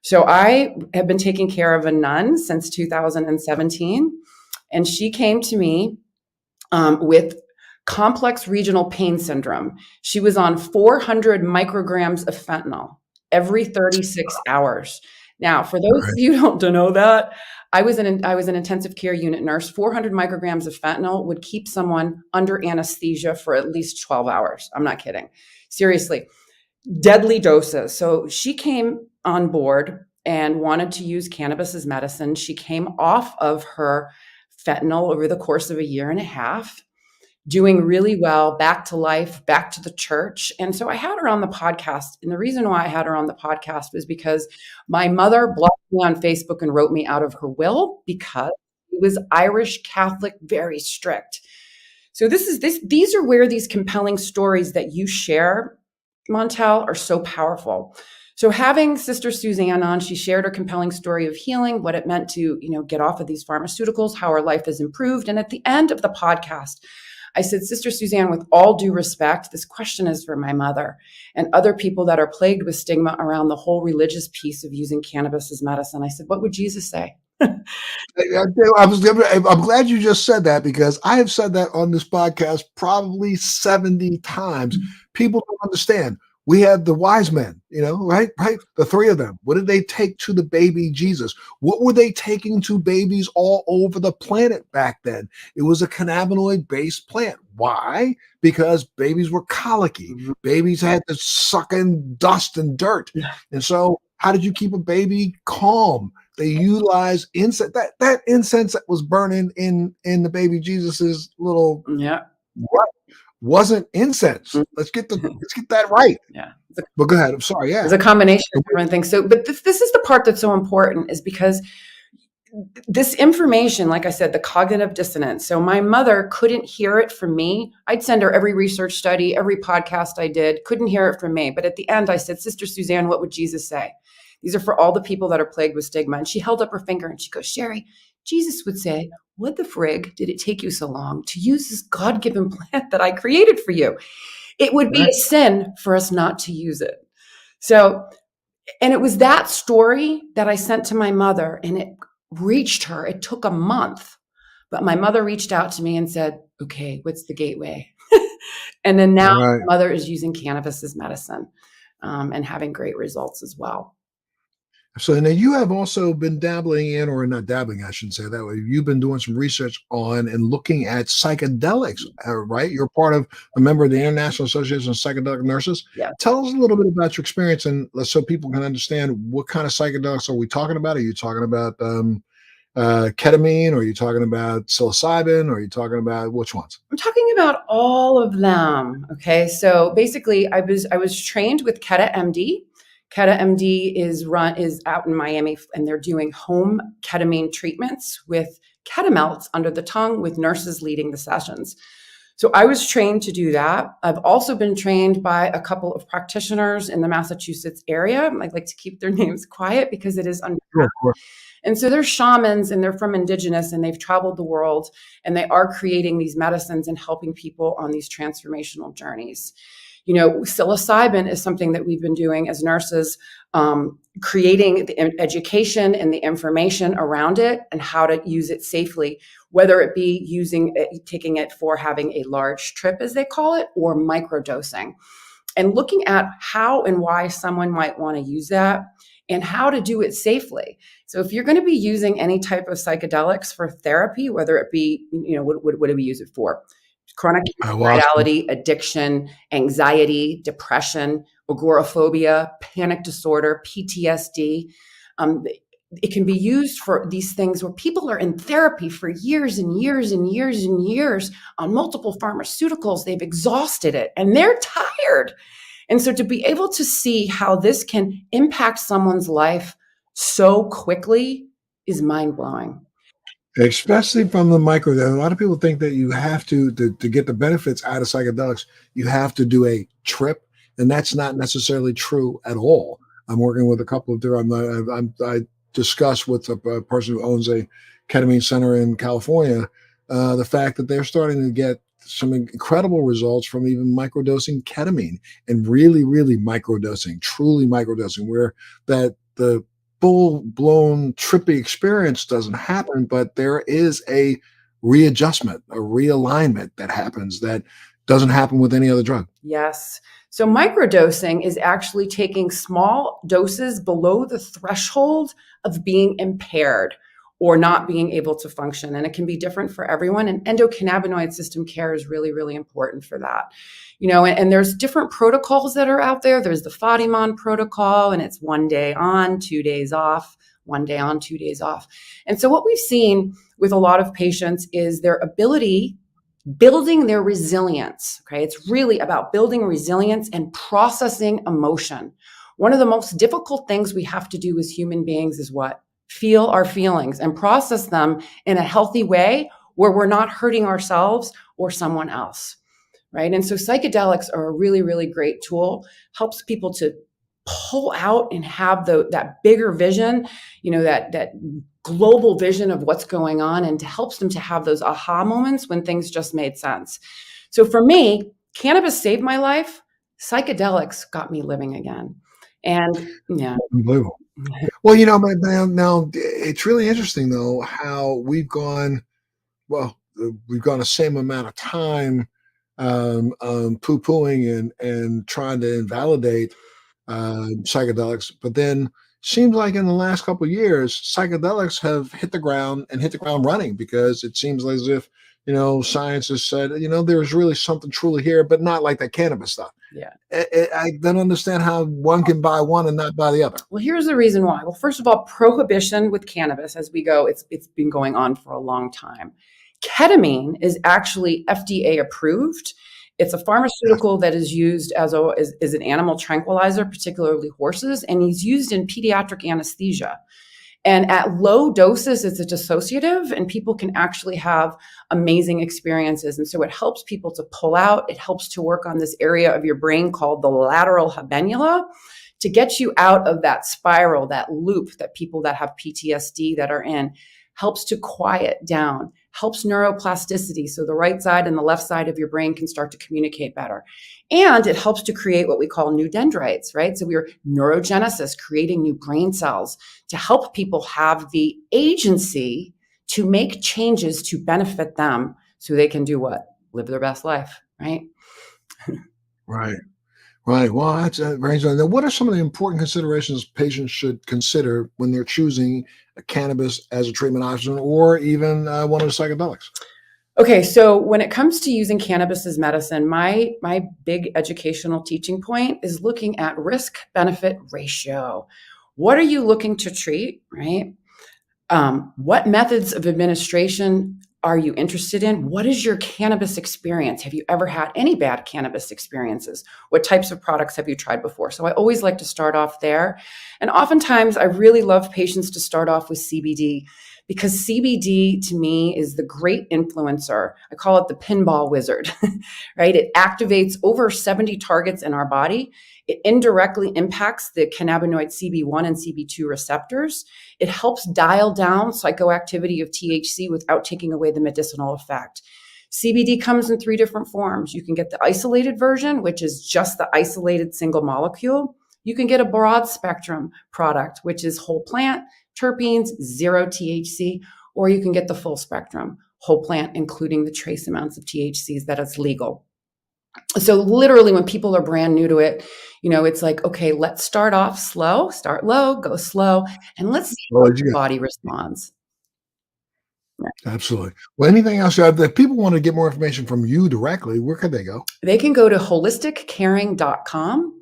So I have been taking care of a nun since 2017, and she came to me with complex regional pain syndrome. She was on 400 micrograms of fentanyl every 36 hours. Now, for those of you who don't know that, I was an intensive care unit nurse. 400 micrograms of fentanyl would keep someone under anesthesia for at least 12 hours. I'm not kidding. Seriously, deadly doses. So she came on board and wanted to use cannabis as medicine. She came off of her fentanyl over the course of a year and a half, doing really well, back to life, back to the church. And so I had her on the podcast. And the reason why I had her on the podcast was because my mother blocked me on Facebook and wrote me out of her will because she was Irish Catholic, very strict. So these are where these compelling stories that you share, Montel, are so powerful. So having Sister Suzanne on, she shared her compelling story of healing, what it meant to, get off of these pharmaceuticals, how her life has improved. And at the end of the podcast, I said, Sister Suzanne, with all due respect, this question is for my mother and other people that are plagued with stigma around the whole religious piece of using cannabis as medicine. I said, what would Jesus say? I'm glad you just said that, because I have said that on this podcast probably 70 times. People don't understand. We had the wise men, right? Right. The three of them. What did they take to the baby Jesus? What were they taking to babies all over the planet back then? It was a cannabinoid based plant. Why? Because babies were colicky. Mhm. Babies had to suck in dust and dirt. Yeah. And so, how did you keep a baby calm? They utilized incense. That incense that was burning in the baby Jesus's little Yeah. what wasn't incense. Let's get that right. Yeah. But go ahead. I'm sorry. There's Yeah. a combination of different things. So, but this is the part that's so important, is because this information, like I said, the cognitive dissonance. So my mother couldn't hear it from me. I'd send her every research study, every podcast I did, couldn't hear it from me. But at the end, I said, Sister Suzanne, what would Jesus say? These are for all the people that are plagued with stigma. And she held up her finger and she goes, Sherri, Jesus would say, what the frig did it take you so long to use this God-given plant that I created for you? It would be a sin for us not to use it. So, and it was that story that I sent to my mother, and it reached her. It took a month, but my mother reached out to me and said, okay, what's the gateway? And then now my mother is using cannabis as medicine, and having great results as well. So now you have also been dabbling in, or not dabbling, I shouldn't say that way. You've been doing some research on and looking at psychedelics, right? You're a member of the International Association of Psychedelic Nurses. Yeah. Tell us a little bit about your experience, and so people can understand what kind of psychedelics are we talking about. Are you talking about ketamine, or are you talking about psilocybin, or are you talking about which ones? I'm talking about all of them. Okay. So basically I was trained with Keta MD. Keta MD is out in Miami, and they're doing home ketamine treatments with ketamelts under the tongue, with nurses leading the sessions. So I was trained to do that. I've also been trained by a couple of practitioners in the Massachusetts area. I like to keep their names quiet because it is underground. And so they're shamans, and they're from indigenous, and they've traveled the world, and they are creating these medicines and helping people on these transformational journeys. Psilocybin is something that we've been doing as nurses, creating the education and the information around it and how to use it safely, whether it be taking it for having a large trip, as they call it, or microdosing, and looking at how and why someone might want to use that and how to do it safely. So if you're going to be using any type of psychedelics for therapy, whether it be, what do we use it for? Chronic anxiety, addiction, anxiety, depression, agoraphobia, panic disorder, PTSD. It can be used for these things where people are in therapy for years and years and years and years on multiple pharmaceuticals. They've exhausted it and they're tired. And so to be able to see how this can impact someone's life so quickly is mind-blowing. Especially from the micro. A lot of people think that you have to get the benefits out of psychedelics, you have to do a trip, and that's not necessarily true at all. I'm working with a couple of different. I discussed with a person who owns a ketamine center in California the fact that they're starting to get some incredible results from even microdosing ketamine, and really, really microdosing, truly microdosing, where that the full-blown trippy experience doesn't happen, but there is a readjustment, a realignment that happens that doesn't happen with any other drug. Yes. So microdosing is actually taking small doses below the threshold of being impaired or not being able to function. And it can be different for everyone. And endocannabinoid system care is really, really important for that. And there's different protocols that are out there. There's the Fadiman protocol, and it's 1 day on, 2 days off, 1 day on, 2 days off. And so what we've seen with a lot of patients is their ability, building their resilience. Okay. It's really about building resilience and processing emotion. One of the most difficult things we have to do as human beings is what? Feel our feelings and process them in a healthy way where we're not hurting ourselves or someone else. Right. And so psychedelics are a really, really great tool, helps people to pull out and have that bigger vision, that global vision of what's going on, and helps them to have those aha moments when things just made sense. So for me, cannabis saved my life. Psychedelics got me living again. And yeah. Unbelievable. Well, now it's really interesting though, how we've gone the same amount of time poo-pooing and trying to invalidate psychedelics. But then seems like in the last couple of years, psychedelics have hit the ground and hit the ground running, because it seems as if, science has said, there's really something truly here, but not like that cannabis stuff. Yeah. I don't understand how one can buy one and not buy the other. Well, here's the reason why. Well, first of all, prohibition with cannabis, as we go, it's been going on for a long time. Ketamine is actually FDA approved. It's a pharmaceutical that is used as an animal tranquilizer, particularly horses, and he's used in pediatric anesthesia. And at low doses, it's a dissociative, and people can actually have amazing experiences. And so it helps people to pull out. It helps to work on this area of your brain called the lateral habenula, to get you out of that spiral, that loop that people that have PTSD that are in. Helps to quiet down, helps neuroplasticity. So the right side and the left side of your brain can start to communicate better. And it helps to create what we call new dendrites, right? So we're neurogenesis, creating new brain cells to help people have the agency to make changes to benefit them, so they can do what? Live their best life, right? Right. Right. Well, that's very interesting. Now, what are some of the important considerations patients should consider when they're choosing cannabis as a treatment option, or even one of the psychedelics? Okay, so when it comes to using cannabis as medicine, my big educational teaching point is looking at risk-benefit ratio. What are you looking to treat, right? What methods of administration are you interested in? What is your cannabis experience? Have you ever had any bad cannabis experiences? What types of products have you tried before? So I always like to start off there. And oftentimes I really love patients to start off with CBD, because CBD to me is the great influencer. I call it the pinball wizard, right? It activates over 70 targets in our body. It indirectly impacts the cannabinoid CB1 and CB2 receptors. It helps dial down psychoactivity of THC without taking away the medicinal effect. CBD comes in 3 different forms. You can get the isolated version, which is just the isolated single molecule. You can get a broad spectrum product, which is whole plant, terpenes, 0 THC, or you can get the full spectrum, whole plant, including the trace amounts of THCs that is legal. So literally when people are brand new to it, it's like, okay, let's start off slow, start low, go slow, and let's see how the body responds. Absolutely. Well, anything else? If people want to get more information from you directly, where could they go? They can go to holisticcaring.com,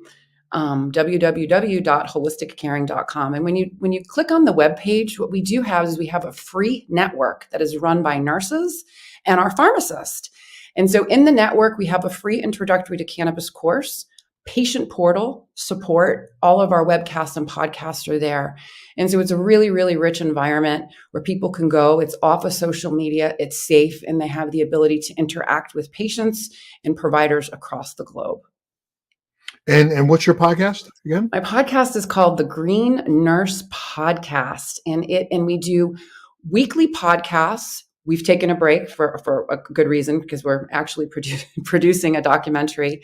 www.holisticcaring.com. And when you click on the webpage, what we do have is we have a free network that is run by nurses and our pharmacist. And so in the network, we have a free introductory to cannabis course, patient portal, support. All of our webcasts and podcasts are there. And so it's a really, really rich environment where people can go. It's off of social media, it's safe, and they have the ability to interact with patients and providers across the globe. And what's your podcast again? My podcast is called the Green Nurse Podcast, and we do weekly podcasts. We've taken a break for a good reason, because we're actually producing a documentary.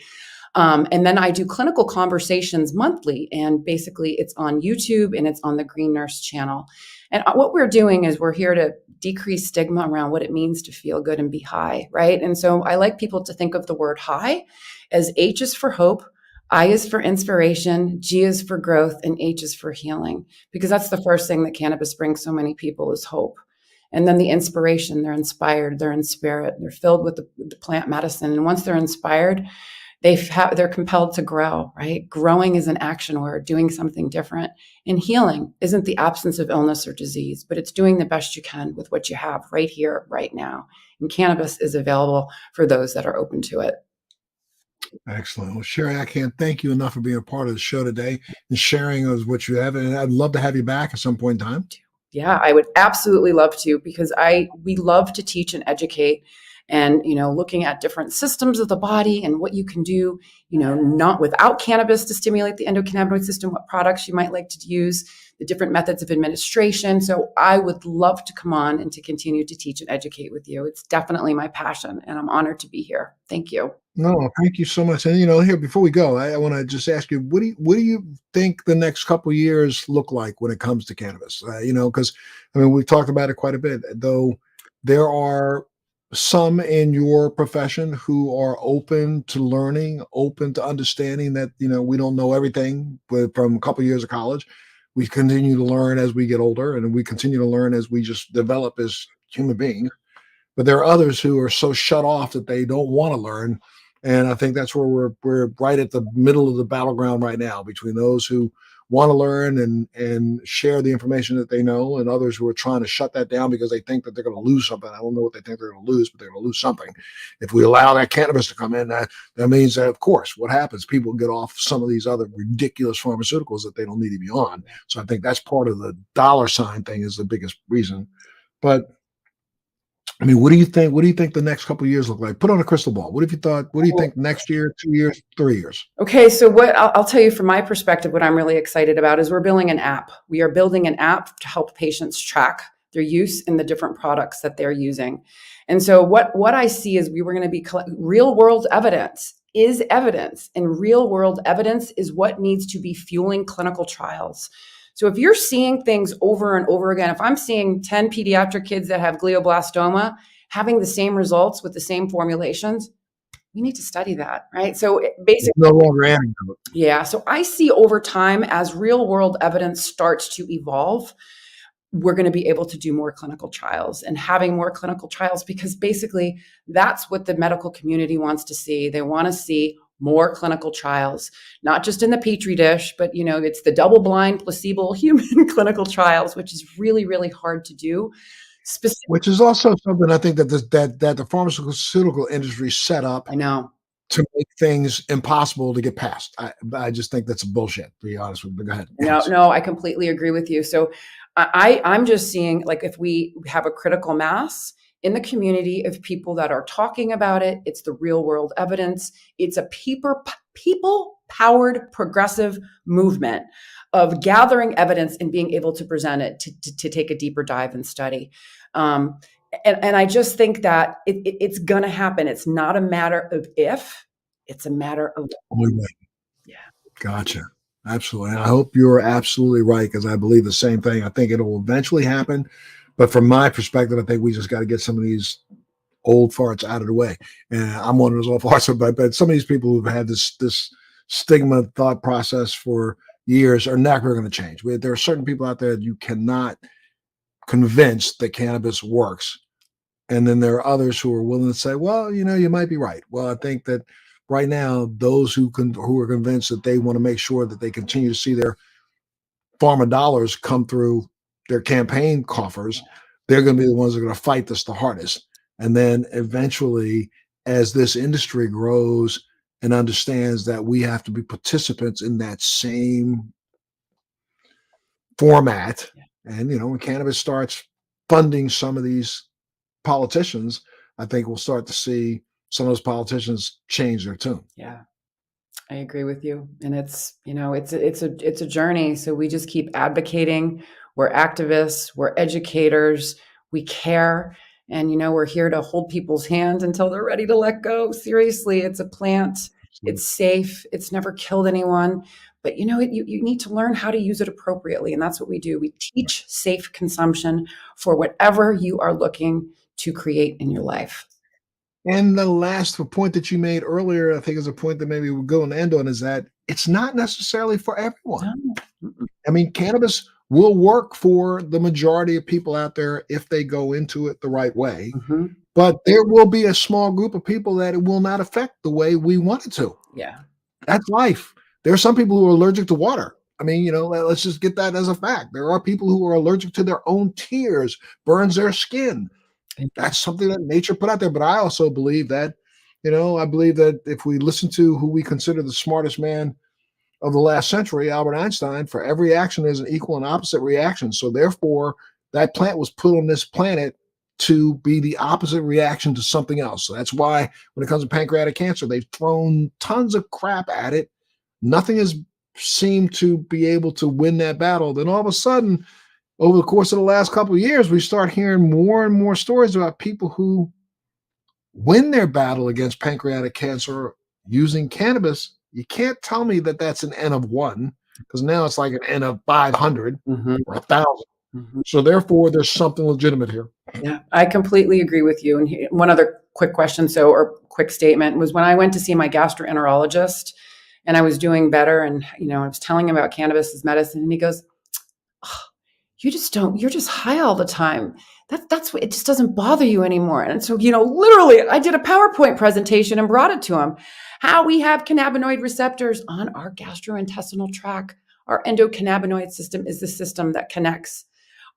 And then I do clinical conversations monthly, and basically it's on YouTube and it's on the Green Nurse channel. And what we're doing is we're here to decrease stigma around what it means to feel good and be high, right? And so I like people to think of the word high as H is for hope, I is for inspiration, G is for growth, and H is for healing, because that's the first thing that cannabis brings so many people is hope. And then the inspiration, they're inspired, they're in spirit, they're filled with the plant medicine. And once they're inspired, they're compelled to grow, right? Growing is an action word, doing something different. And healing isn't the absence of illness or disease, but it's doing the best you can with what you have right here, right now. And cannabis is available for those that are open to it. Excellent. Well, Sherri, I can't thank you enough for being a part of the show today and sharing of what you have. And I'd love to have you back at some point in time. Yeah, I would absolutely love to, because we love to teach and educate, and looking at different systems of the body and what you can do, not without cannabis to stimulate the endocannabinoid system, what products you might like to use, the different methods of administration. So I would love to come on and to continue to teach and educate with you. It's definitely my passion, and I'm honored to be here. Thank you. No, thank you so much. And here before we go, I want to just ask you, what do you think the next couple of years look like when it comes to cannabis? Because we've talked about it quite a bit, though there are some in your profession who are open to learning, open to understanding that, we don't know everything from a couple years of college. We continue to learn as we get older, and we continue to learn as we just develop as human beings. But there are others who are so shut off that they don't want to learn. And I think that's where we're right at the middle of the battleground right now, between those who want to learn and share the information that they know, and others who are trying to shut that down because they think that they're going to lose something. I don't know what they think they're going to lose, but they're going to lose something. If we allow that cannabis to come in, that means that, of course, what happens? People get off some of these other ridiculous pharmaceuticals that they don't need to be on. So I think that's part of the dollar sign thing is the biggest reason. But I mean, what do you think? What do you think the next couple of years look like? Put on a crystal ball. What have you thought? What do you think next year, 2 years, 3 years? Okay, so what I'll tell you from my perspective, what I'm really excited about is we're building an app. We are building an app to help patients track their use in the different products that they're using. And so what I see is we were going to be real world evidence is evidence, and real world evidence is what needs to be fueling clinical trials. So if you're seeing things over and over again, if I'm seeing 10 pediatric kids that have glioblastoma having the same results with the same formulations, we need to study that, right? So basically, it's no longer anecdote. Yeah. So I see over time, as real world evidence starts to evolve, we're going to be able to do more clinical trials and having more clinical trials, because basically that's what the medical community wants to see. They want to see more clinical trials, not just in the petri dish, but it's the double-blind, placebo, human clinical trials, which is really, really hard to do. Which is also something I think that the pharmaceutical industry set up. I know. To make things impossible to get past. I just think that's bullshit, to be honest with you. Go ahead. No, I completely agree with you. So I'm just seeing, like, if we have a critical mass in the community of people that are talking about it, it's the real world evidence. It's a people-powered progressive movement of gathering evidence and being able to present it to take a deeper dive and study. And I just think that it's going to happen. It's not a matter of if, it's a matter of when. Yeah. Gotcha. Absolutely. And I hope you're absolutely right, because I believe the same thing. I think it'll eventually happen. But from my perspective, I think we just got to get some of these old farts out of the way. And I'm one of those old farts, but some of these people who've had this stigma thought process for years are never going to change. There are certain people out there that you cannot convince that cannabis works. And then there are others who are willing to say, well, you might be right. Well, I think that right now, those who are convinced that they want to make sure that they continue to see their pharma dollars come through their campaign coffers, they're going to be the ones that are going to fight this the hardest. And then eventually, as this industry grows and understands that we have to be participants in that same format, and when cannabis starts funding some of these politicians, I think we'll start to see some of those politicians change their tune. Yeah, I agree with you. And it's a journey. So we just keep advocating. We're activists, we're educators, we care. And, we're here to hold people's hands until they're ready to let go. Seriously, it's a plant. It's safe. It's never killed anyone. But, you need to learn how to use it appropriately. And that's what we do. We teach safe consumption for whatever you are looking to create in your life. And the last point that you made earlier, I think is a point that maybe we'll go and end on, is that it's not necessarily for everyone. No. I mean, cannabis will work for the majority of people out there if they go into it the right way. Mm-hmm. But there will be a small group of people that it will not affect the way we want it to. Yeah. That's life. There are some people who are allergic to water. I mean, let's just get that as a fact. There are people who are allergic to their own tears, burns their skin. That's something that nature put out there. But I also believe that, I believe that if we listen to who we consider the smartest man of the last century, Albert Einstein, for every action there's an equal and opposite reaction. So therefore, that plant was put on this planet to be the opposite reaction to something else. So that's why when it comes to pancreatic cancer, they've thrown tons of crap at it. Nothing has seemed to be able to win that battle. Then all of a sudden, over the course of the last couple of years, we start hearing more and more stories about people who win their battle against pancreatic cancer using cannabis. You can't tell me that that's an N of 1, because now it's like an N of 500 or 1,000. Mm-hmm. So therefore, there's something legitimate here. Yeah, I completely agree with you. And one other quick question, or quick statement, was when I went to see my gastroenterologist and I was doing better, and I was telling him about cannabis as medicine, and he goes, "Oh, you're just high all the time. That's what, it just doesn't bother you anymore." And so, literally, I did a PowerPoint presentation and brought it to him. How we have cannabinoid receptors on our gastrointestinal tract. Our endocannabinoid system is the system that connects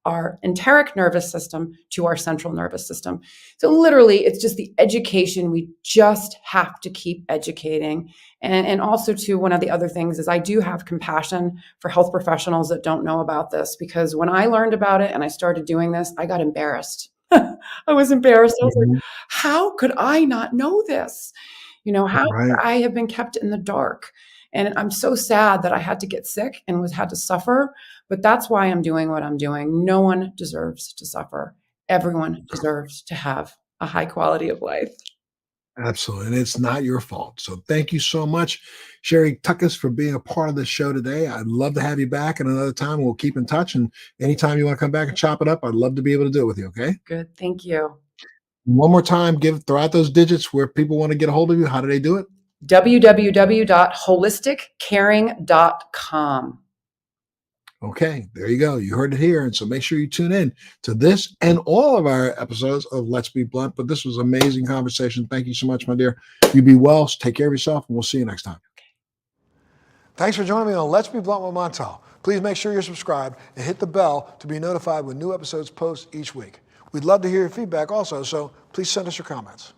our enteric nervous system to our central nervous system. So literally, it's just the education. We just have to keep educating. And also, too, one of the other things is I do have compassion for health professionals that don't know about this, because when I learned about it and I started doing this, I got embarrassed. I was embarrassed. I was like, how could I not know this? How Right. I have been kept in the dark. And I'm so sad that I had to get sick and had to suffer, but that's why I'm doing what I'm doing. No one deserves to suffer. Everyone deserves to have a high quality of life. Absolutely. And it's not your fault. So thank you so much, Sherri Tutkus, for being a part of the show today. I'd love to have you back at another time. We'll keep in touch. And anytime you want to come back and chop it up, I'd love to be able to do it with you. Okay. Good. Thank you. One more time, throw out those digits where people want to get a hold of you. How do they do it? www.holisticcaring.com. Okay, there you go. You heard it here. And so make sure you tune in to this and all of our episodes of Let's Be Blunt. But this was an amazing conversation. Thank you so much, my dear. You be well. Take care of yourself, and we'll see you next time. Thanks for joining me on Let's Be Blunt with Montel. Please make sure you're subscribed and hit the bell to be notified when new episodes post each week. We'd love to hear your feedback also, so please send us your comments.